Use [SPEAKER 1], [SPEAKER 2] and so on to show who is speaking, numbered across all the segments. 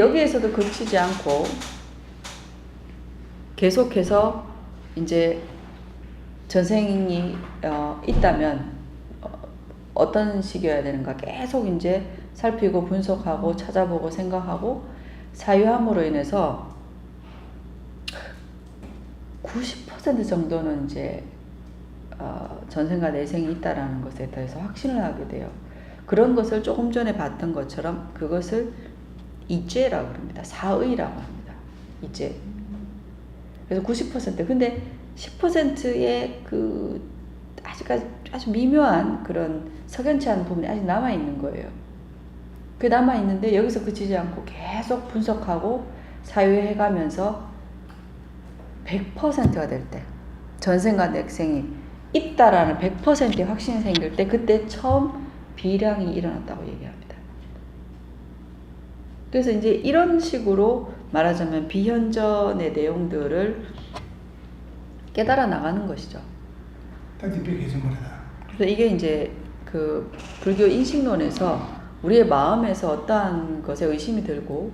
[SPEAKER 1] 여기에서도 그치지 않고 계속해서 이제 전생이 있다면 어떤 식이어야 되는가 계속 이제 살피고 분석하고 찾아보고 생각하고 사유함으로 인해서 90% 정도는 이제 전생과 내생이 있다라는 것에 대해서 확신을 하게 돼요. 그런 것을 조금 전에 봤던 것처럼 그것을 이죄라고 합니다. 사의라고 합니다. 이죄. 그래서 90%. 근데 10%의 그 아직까지 아주 미묘한 그런 석연치 않은 부분이 아직 남아 있는 거예요. 그 남아 있는데 여기서 그치지 않고 계속 분석하고 사유해 가면서 100%가 될 때, 전생과 내생이 있다라는 100%의 확신이 생길 때, 그때 처음 비량이 일어났다고 얘기합니다. 그래서 이제 이런 식으로 말하자면 비현전의 내용들을 깨달아 나가는 것이죠. 그래서 이게 이제 그 불교 인식론에서 우리의 마음에서 어떠한 것에 의심이 들고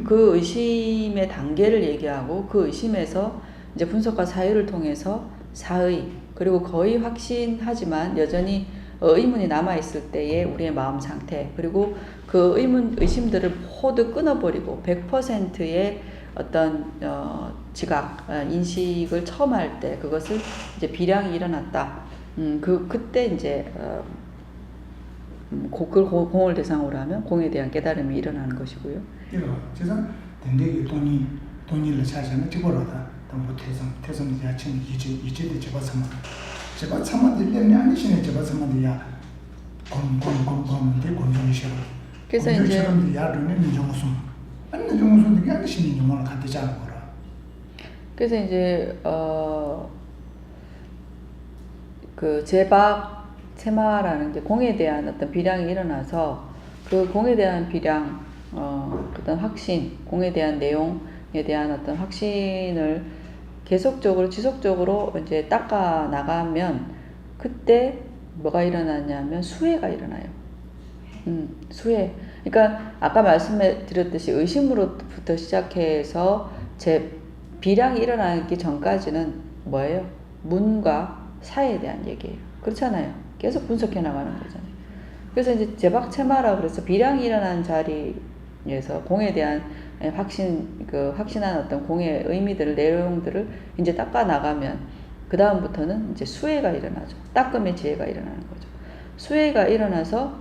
[SPEAKER 1] 그 의심의 단계를 얘기하고 그 의심에서 이제 분석과 사유를 통해서 사의 그리고 거의 확신하지만 여전히 의문이 남아있을 때의 우리의 마음 상태 그리고 그 의심들을 모두 끊어버리고 100%의 어떤 지각, 인식을 처음 할 때 그것을 이제 비량이 일어났다. 그때 이제 그걸 공을 대상으로 하면 공에 대한 깨달음이 일어나는 것이고요.
[SPEAKER 2] 그래서 된대기 돈이를 찾으면 찍어라다. 뭐 태성 야친 이제도 제가 참아들려면 아니시네 제가 참아들야 공공공공 대 공정이 싫어.
[SPEAKER 1] 그래서 이제
[SPEAKER 2] 야르는 정수는 정수는 아니시네 영어를 갖지 않은 거라.
[SPEAKER 1] 그래서 이제 그 제박 체마라는 이제 공에 대한 어떤 비량이 일어나서 그 공에 대한 비량 어떤 확신, 공에 대한 내용에 대한 어떤 확신을 계속적으로 지속적으로 이제 닦아 나가면 그때 뭐가 일어나냐면 수혜가 일어나요. 수혜. 그러니까 아까 말씀해 드렸듯이 의심으로부터 시작해서 제 비량이 일어나기 전까지는 뭐예요? 문과 사에 대한 얘기예요. 그렇잖아요. 계속 분석해 나가는 거잖아요. 그래서 이제 제박체마라고 그래서 비량이 일어나는 자리에서 공에 대한 확신한 어떤 공의 의미들을, 내용들을 이제 닦아 나가면, 그 다음부터는 이제 수혜가 일어나죠. 따끔의 지혜가 일어나는 거죠. 수혜가 일어나서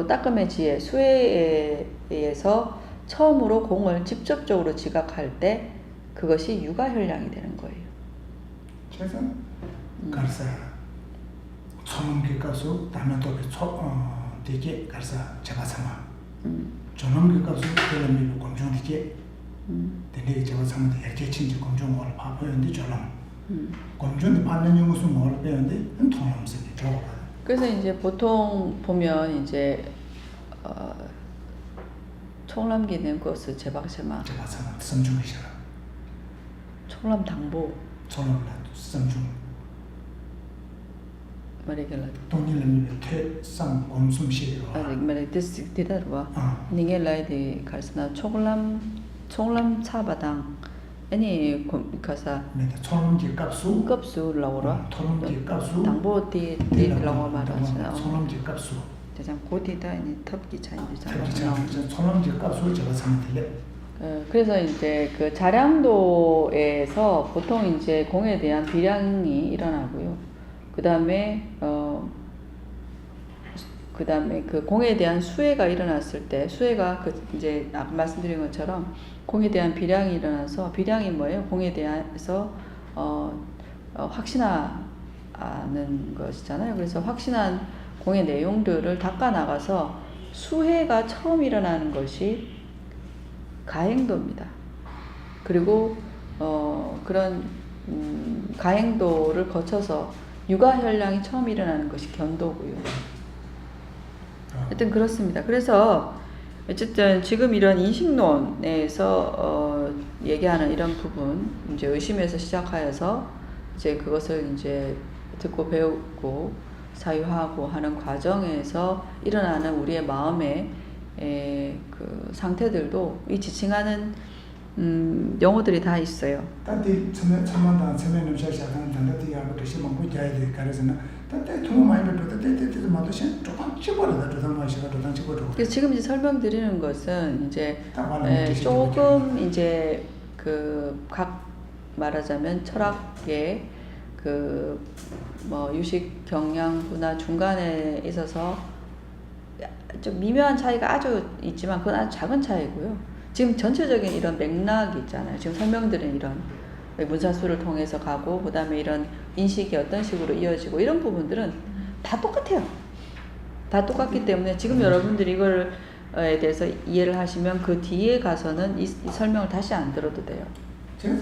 [SPEAKER 1] 따끔의 지혜, 수혜에 의해서 처음으로 공을 직접적으로 지각할 때 그것이 유가현량이 되는 거예요.
[SPEAKER 2] 그래서 가르사 처음기 가서 다음에 또 되게 가르사 제바사마 저놈기 가서 그런 공정 되게 되게 제바사마 되게 친지 공정을 봐보는데 저놈 공정이 받는 무슨 뭘 배웠는데 통념성이 좋아.
[SPEAKER 1] 그래서 이제 보통 보면 이제 총람기는 것을 제박세마
[SPEAKER 2] 섬중이시라.
[SPEAKER 1] 총람 당보.
[SPEAKER 2] 총람 섬중.
[SPEAKER 1] 말이길래.
[SPEAKER 2] 동일은 퇴상 검숨시로.
[SPEAKER 1] 말이 디다르와. 니겔라이디 갈스나 총람 차바당. 아니 가사.
[SPEAKER 2] 총람기 값수
[SPEAKER 1] 라고라.
[SPEAKER 2] 총람기 값수.
[SPEAKER 1] 당보디 라고 말하잖아.
[SPEAKER 2] 총람기 값수.
[SPEAKER 1] 대장 고디다 아니 탑기 차인데
[SPEAKER 2] 총람기 값수 제가 상태래.
[SPEAKER 1] 그래서 이제 그 자량도에서 보통 이제 공에 대한 비량이 일어나고요. 그 다음에 그 공에 대한 수혜가 일어났을 때, 수혜가 이제 아까 말씀드린 것처럼 공에 대한 비량이 일어나서, 비량이 뭐예요? 공에 대해서 확신하는 것이잖아요. 그래서 확신한 공의 내용들을 닦아 나가서 수혜가 처음 일어나는 것이 가행도입니다. 그리고 그런 가행도를 거쳐서 유가현량이 처음 일어나는 것이 견도고요. 하여튼 그렇습니다. 그래서 어쨌든 지금 이런 인식론에서 얘기하는 이런 부분, 이제 의심에서 시작하여서 이제 그것을 이제 듣고 배우고 사유하고 하는 과정에서 일어나는 우리의 마음의 그 상태들도 이 지칭하는 용어들이 다 있어요.
[SPEAKER 2] 다들 참만다 참여는 샤샤한 단다디 하고 시만 자야지 가르잖아. 다들 통 많이 배도 다들 맞으신 조금 집어라다 조금 마시가 조금 집어도.
[SPEAKER 1] 그래서 지금 이제 설명드리는 것은 이제
[SPEAKER 2] 다
[SPEAKER 1] 조금 이제 그 각 말하자면 철학계 그 뭐 유식 경향 분화 중간에 있어서 좀 미묘한 차이가 아주 있지만 그건 아주 작은 차이고요. 지금 전체적인 이런 맥락이 있잖아요. 지금 설명드린 이런 문사수를 통해서 가고 그 다음에 이런 인식이 어떤 식으로 이어지고 이런 부분들은 다 똑같아요. 다 똑같기 때문에 지금 여러분들이 이거에 대해서 이해를 하시면 그 뒤에 가서는 이 설명을 다시 안 들어도 돼요.
[SPEAKER 2] 제가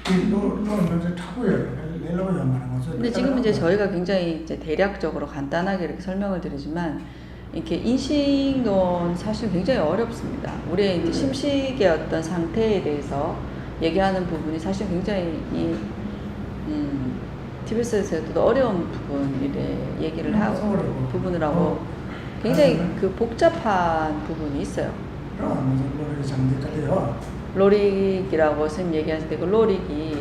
[SPEAKER 2] 이제 타고요. 내려오면 말하는 거죠.
[SPEAKER 1] 근데 지금 이제 저희가 굉장히 이제 대략적으로 간단하게 이렇게 설명을 드리지만 이렇게 인식론 사실 굉장히 어렵습니다. 우리의 이제 심식의 어떤 상태에 대해서 얘기하는 부분이 사실 굉장히 TBS에서도 어려운 부분이래 얘기를 하고 부분을 하고 굉장히 그 복잡한 부분이 있어요. 로릭이라고 선생님 얘기하시는데 그 로릭이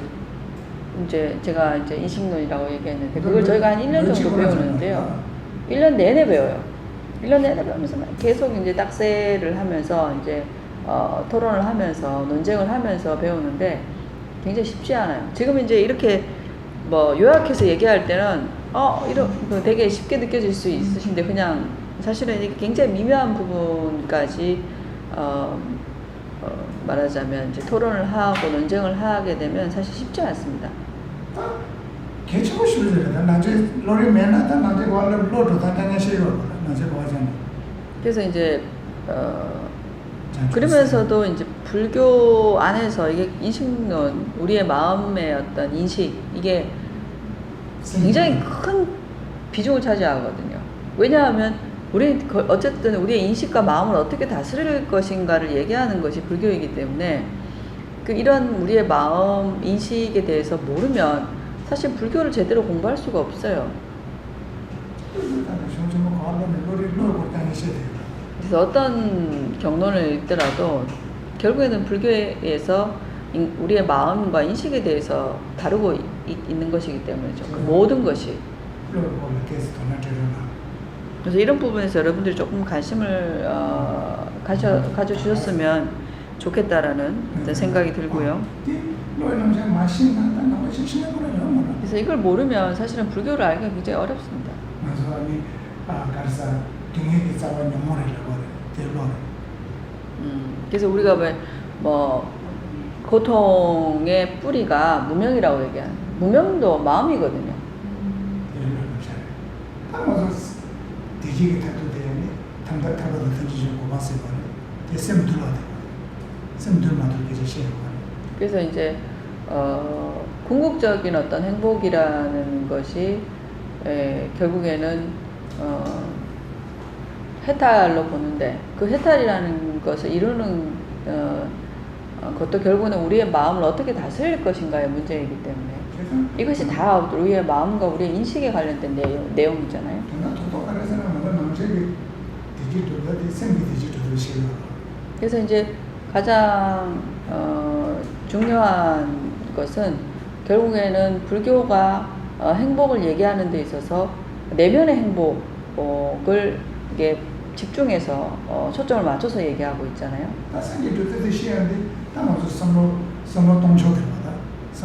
[SPEAKER 1] 이제 제가 이제 인식론이라고 얘기했는데 그걸 저희가 한 1년 정도 배우는데요. 1년 내내 배워요. 1년 내내 배우면서 계속 이제 딱새를 하면서 이제 토론을 하면서 논쟁을 하면서 배우는데 굉장히 쉽지 않아요. 지금 이제 이렇게 뭐 요약해서 얘기할 때는 이런 되게 쉽게 느껴질 수 있으신데 그냥 사실은 이게 굉장히 미묘한 부분까지 말하자면 이제 토론을 하고 논쟁을 하게 되면 사실 쉽지 않습니다.
[SPEAKER 2] 개척을 시켜야 나중에 로리 맨하다 나중에 와를 로도 다다냐 시고 나중에 와잖아.
[SPEAKER 1] 그래서 이제 그러면서도 이제 불교 안에서 이게 인식론, 우리의 마음의 어떤 인식 이게 굉장히 큰 비중을 차지하거든요. 왜냐하면 우리 어쨌든 우리의 인식과 마음을 어떻게 다스릴 것인가를 얘기하는 것이 불교이기 때문에 이런 우리의 마음 인식에 대해서 모르면 사실 불교를 제대로 공부할 수가 없어요. 그래서 어떤 경론을 읽더라도 결국에는 불교에서 우리의 마음과 인식에 대해서 다루고 있는 것이기 때문이죠. 그 모든 것이. 그래서 이런 부분에서 여러분들이 조금 관심을 가져주셨으면 좋겠다라는 생각이 들고요. 그래서 이걸 모르면 사실은 불교를 알기가 굉장히 어렵습니다. 그래서 우리가 왜 뭐 고통의 뿌리가 무명이라고 얘기하는 무명도 마음이거든요. 그래서 이제 궁극적인 어떤 행복이라는 것이 결국에는 해탈로 보는데 그 해탈이라는 것을 이루는 그것도 결국은 우리의 마음을 어떻게 다스릴 것인가의 문제이기 때문에 이것이 다 우리의 마음과 우리의 인식에 관련된 내용이잖아요. 그래서 이제 가장 중요한 것은 결국에는 불교가 행복을 얘기하는 데 있어서 내면의 행복을 이게 집중해서 초점을 맞춰서 얘기하고 있잖아요.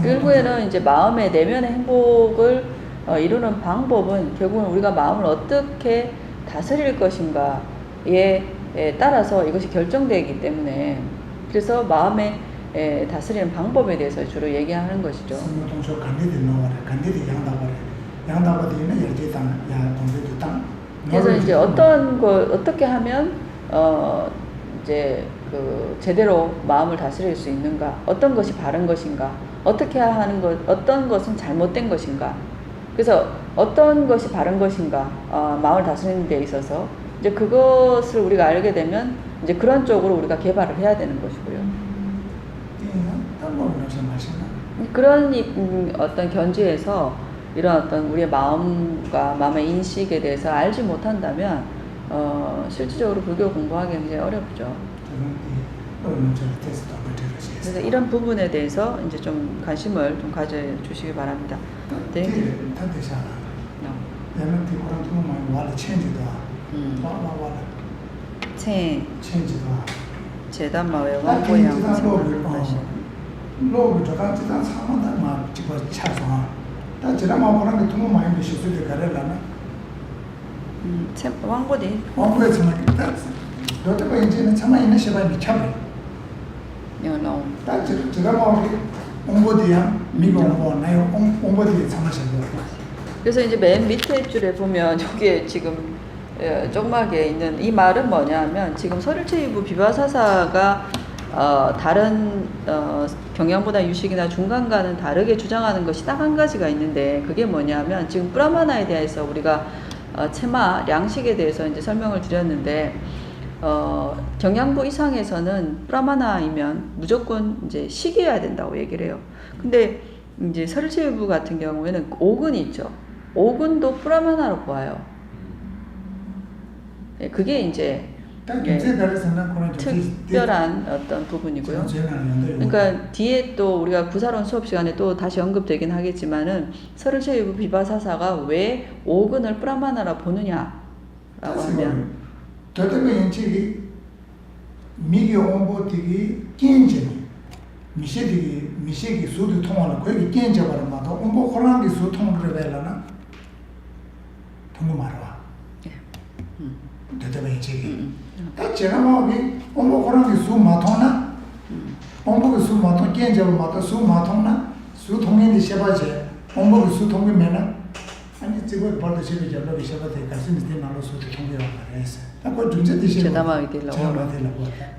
[SPEAKER 1] 결국에는 이제 마음의 내면의 행복을 이루는 방법은 결국은 우리가 마음을 어떻게 다스릴 것인가에 따라서 이것이 결정되기 때문에 그래서 마음의 다스리는 방법에 대해서 주로 얘기하는 것이죠. 그래서 이제 어떻게 하면 이제 제대로 마음을 다스릴 수 있는가, 어떤 것이 바른 것인가, 어떻게 하는 것, 어떤 것은 잘못된 것인가. 그래서 어떤 것이 바른 것인가, 마음을 다스리는 데 있어서 이제 그것을 우리가 알게 되면 이제 그런 쪽으로 우리가 개발을 해야 되는 것이고요. 그런 어떤 견지에서 이런 어떤 우리의 마음과 마음의 인식에 대해서 알지 못한다면 실질적으로 불교 공부하기는 굉장히 어렵죠. 그래서 이런 부분에 대해서 이제 좀 관심을 좀 가져주시기 바랍니다. 네. 재단마의 왕고양
[SPEAKER 2] 로그 저가 지단 상만다 마 지고 차서 다 지라 마고랑 그 통모 많이 비시스데 가래라나
[SPEAKER 1] 왕고디
[SPEAKER 2] 왕고에 정말 다 너도 이제는 참아 있는 시간이 참
[SPEAKER 1] 영어
[SPEAKER 2] 다 지라 마고리 옹고디야 미고 옹고 나요 옹고디 참아셔도
[SPEAKER 1] 그래서 이제 맨 밑에 줄에 보면 여기에 지금 조그맣게 있는 이 말은 뭐냐면 지금 서rir체유부 비바사사가 다른 경양보다 유식이나 중간과는 다르게 주장하는 것이 딱 한 가지가 있는데 그게 뭐냐면 지금 브라마나에 대해서 우리가 체마 양식에 대해서 이제 설명을 드렸는데 경양부 이상에서는 브라마나이면 무조건 이제 식이어야 된다고 얘기를 해요. 근데 이제 서rir체유부 같은 경우에는 오근이 있죠. 오근도 브라마나로 보아요. 그게 이제 특별한 어떤 부분이고요. 그러니까 뒤에 또 우리가 구사론 수업 시간에 또 다시 언급되긴 하겠지만은 서rir체유부 비바사사가 왜 오근을 브라마나라 보느냐라고 하면
[SPEAKER 2] 미기 옹보티기 겐제니 미시기 수도 통하나 거기 겐제 바람마다 옹보 호랑기 수 통으로 배라나 통로 말아. 대대배 지기. 다 제가마기 옹보 호랑기 수 마통나. 옹보기 수 마통 겐제 마통 수 마통나. 수 통인데 셔바제. 옹보기 수 통이면은 아니 지금 벌도 집에 잡으러 셔바데 가슴이 되나로 수 통이라고 말했어.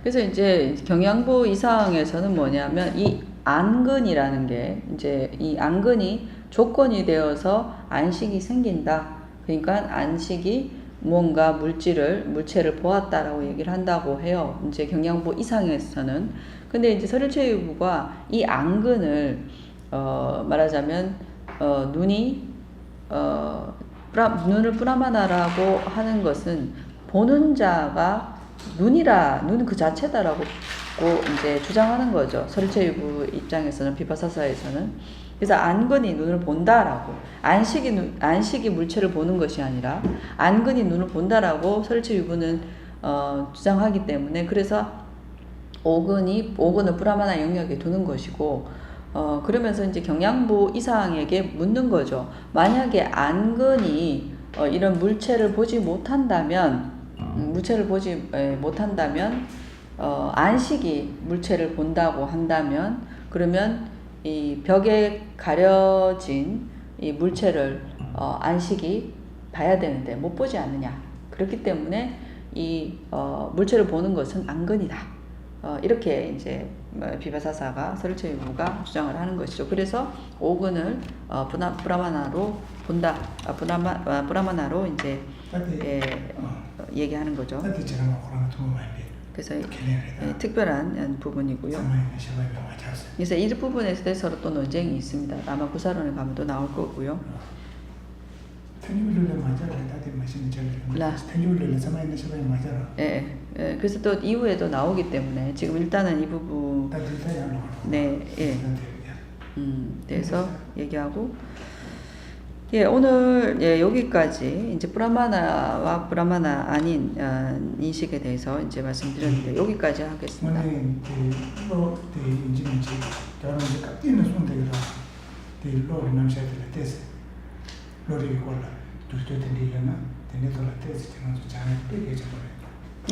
[SPEAKER 1] 그래서 이제 경양부 이상에서는 뭐냐면 이 안근이라는 게 이제 이 안근이 조건이 되어서 안식이 생긴다. 그러니까 안식이 무언가 물체를 보았다라고 얘기를 한다고 해요. 이제 경양부 이상에서는. 근데 이제 서rir체유부가 이 안근을 말하자면 눈을 브라마나라고 하는 것은 보는 자가 눈 그 자체다라고 이제 주장하는 거죠. 서rir체유부 입장에서는 비바사사에서는. 그래서 안근이 눈을 본다라고 안식이 물체를 보는 것이 아니라 안근이 눈을 본다라고 서rir체유부는 주장하기 때문에 그래서 오근을 브라마나 영역에 두는 것이고 그러면서 이제 경양부 이상에게 묻는 거죠. 만약에 안근이 이런 물체를 보지 못한다면 안식이 물체를 본다고 한다면 그러면 이 벽에 가려진 이 물체를 안식이 봐야 되는데 못 보지 않느냐. 그렇기 때문에 이 물체를 보는 것은 안근이다. 이렇게 이제 비바사사가 서rir체유부가 주장을 하는 것이죠. 그래서 오근을 브라마나로 본다. 브라마나로 이제 얘기하는 거죠. 그래서 특별한 부분이고요. 그래서 이 부분에 대해서 또 논쟁이 있습니다. 아마 구사론에 가면 또 나올 거고요. 그래서 또 이후에도 나오기 때문에 지금 일단은 이 부분 대해서 얘기하고 오늘 여기까지 이제 브라마나와 브라마나 아닌 인식에 대해서 이제 말씀드렸는데 여기까지 하겠습니다.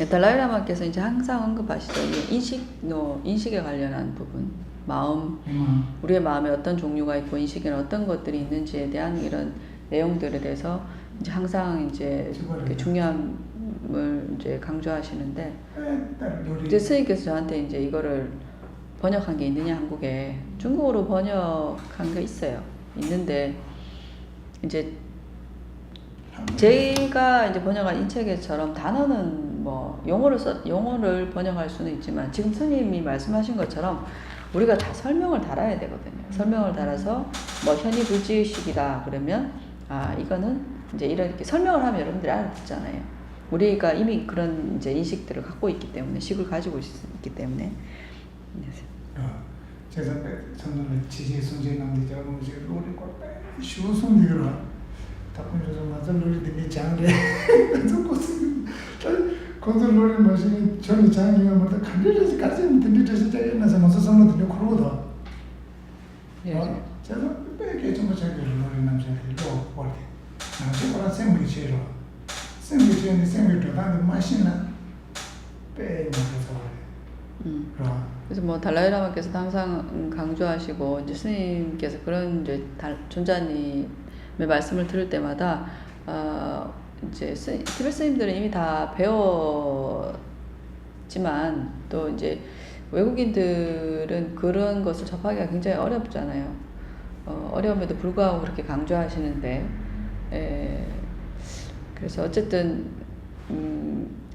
[SPEAKER 1] 달라이라마께서 이제 항상 언급하시죠. 인식에 관련한 부분, 마음, 우리의 마음에 어떤 종류가 있고 인식에는 어떤 것들이 있는지에 대한 이런 내용들에 대해서 이제 항상 이제 중요함을 이제 강조하시는데, 이제 스님께서 저한테 이제 이거를 번역한 게 있느냐, 한국에 중국어로 번역한 게 있어요. 있는데 이제 제가 이제 번역한 이 책에처럼 단어는 뭐 용어를 번역할 수는 있지만 지금 스님이 말씀하신 것처럼 우리가 다 설명을 달아야 되거든요. 설명을 달아서 뭐 현이불지의식이다 그러면 이거는 이제 이렇게 설명을 하면 여러분들이 알아듣잖아요. 우리가 이미 그런 이제 인식들을 갖고 있기 때문에 식을 가지고 있기 때문에.
[SPEAKER 2] 제가 저는 지지 손질하는데 제가 뭐지 로리 거 쉬운 손들어 답변해서 맞아 로리 되게 장래 그래서 거기서 로리 마시니 저는 장이면 뭐다 간절해서 가슴이 든든해서 자기나서 먼저 선물 드려 그러거든. 제가 빼게 좀 자기 로리 남자들이 또 버리 나도 그런 생각이 싫어. 생각이 들어가는 마시나 빼 맞아서
[SPEAKER 1] 그래서 뭐 달라이라마께서도 항상 강조하시고 이제 스님께서 그런 이제 존자님의 말씀을 들을 때마다 이제 티베트 스님들은 이미 다 배웠지만 또 이제 외국인들은 그런 것을 접하기가 굉장히 어렵잖아요. 어려움에도 불구하고 그렇게 강조하시는데, 그래서 어쨌든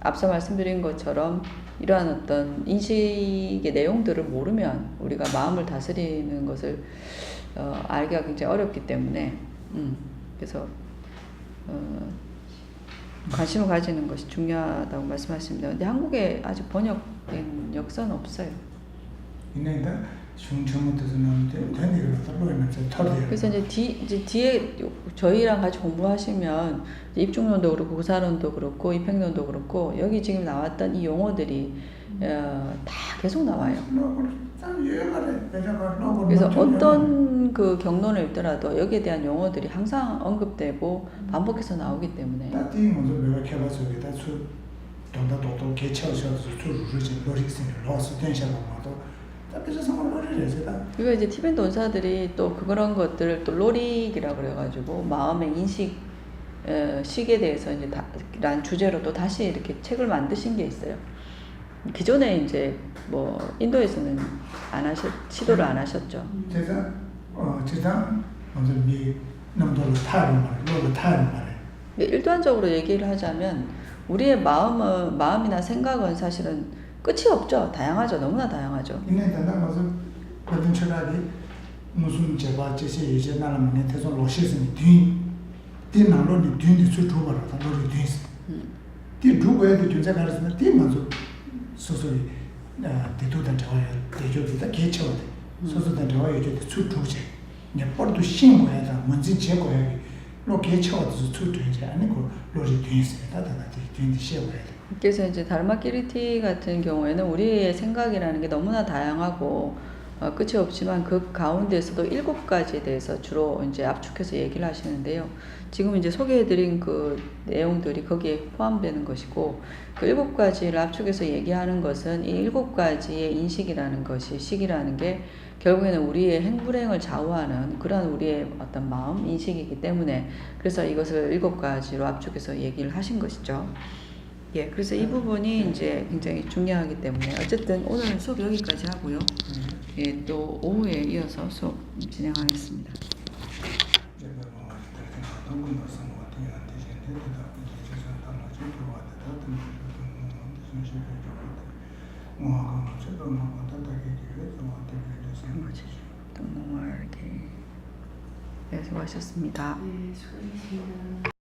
[SPEAKER 1] 앞서 말씀드린 것처럼 이러한 어떤 인식의 내용들을 모르면 우리가 마음을 다스리는 것을 알기가 굉장히 어렵기 때문에 그래서 관심을 가지는 것이 중요하다고 말씀하십니다. 근데 한국에 아직 번역된 역사는 없어요. 그래서 이제 뒤에 저희랑 같이 공부하시면 입중론도 그렇고 구사론도 그렇고 입행론도 그렇고 여기 지금 나왔던 이 용어들이 다 계속 나와요. 그래서 어떤 그 경론을 읽더라도 여기에 대한 용어들이 항상 언급되고 반복해서 나오기 때문에. 그리고 이제 티베트 원사들이 또 그런 것들을 또 로릭이라고 그래가지고 마음의 인식, 식에 대해서 이제 란 주제로 또 다시 이렇게 책을 만드신 게 있어요. 기존에 이제 뭐 인도에서는 시도를 안 하셨죠.
[SPEAKER 2] 제가 먼저 미 남도를 타는 말에.
[SPEAKER 1] 일반적으로 얘기를 하자면 우리의 마음이나 생각은 사실은 끝이 없죠. 다양하죠. 너무나 다양하죠.
[SPEAKER 2] 이내 단단 가서 그런 철학이 무슨 제가 제시 이제 나라면 대서 로시스니 뒤 나로니 뒤니 수주바로 나로니 뒤스. 뒤 두고에도 존재 가르스는 뒤 먼저 소소리 대도단 저야 대조도 개쳐도 소소단 저야 이제 수주제. 이제 버도 신고해다 먼저 제거해. 로 개쳐도 수주제 아니고 로지 뒤스 다다다 뒤니 시어야
[SPEAKER 1] 그래서 이제 다르마키리티 같은 경우에는 우리의 생각이라는 게 너무나 다양하고 끝이 없지만 그 가운데서도 7가지에 대해서 주로 이제 압축해서 얘기를 하시는데요. 지금 이제 소개해드린 그 내용들이 거기에 포함되는 것이고 그 7가지를 압축해서 얘기하는 것은 이 7가지의 인식이라는 것이 식이라는 게 결국에는 우리의 행불행을 좌우하는 그러한 우리의 어떤 마음, 인식이기 때문에 그래서 이것을 7가지로 압축해서 얘기를 하신 것이죠. 예, 그래서 이 부분이 이제 굉장히 중요하기 때문에 어쨌든 오늘 수업 여기까지 하고요. 예, 또 오후에 이어서 수업 진행하겠습니다. 네, 수고하셨습니다.
[SPEAKER 3] 네, 수고하셨습니다.